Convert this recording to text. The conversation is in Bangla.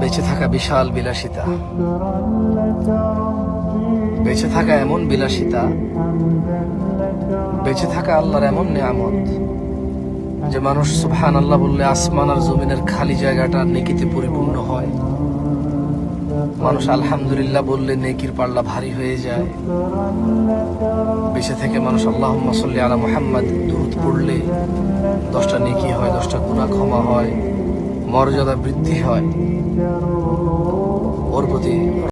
বেঁচে থাকা বিশাল বিলাসিতা, বেঁচে থাকা এমন বিলাসিতা, বেঁচে থাকা আল্লাহর এমন নিয়ামত যে মানুষ সুবহানাল্লাহ বললে আসমান আর জমিনের খালি জায়গাটা নেকিতে পরিপূর্ণ হয়। মানুষ আলহামদুলিল্লাহ বললে নেকির পাল্লা ভারী হয়ে যায়। বেঁচে থেকে মানুষ আল্লাহুম্মা সাল্লি আলা মুহাম্মাদ দুরূদ পড়লে 10টা নেকি হয়, 10টা গুনাহ ক্ষমা হয়, মর্যাদা বৃদ্ধি হয়। ওর প্রতি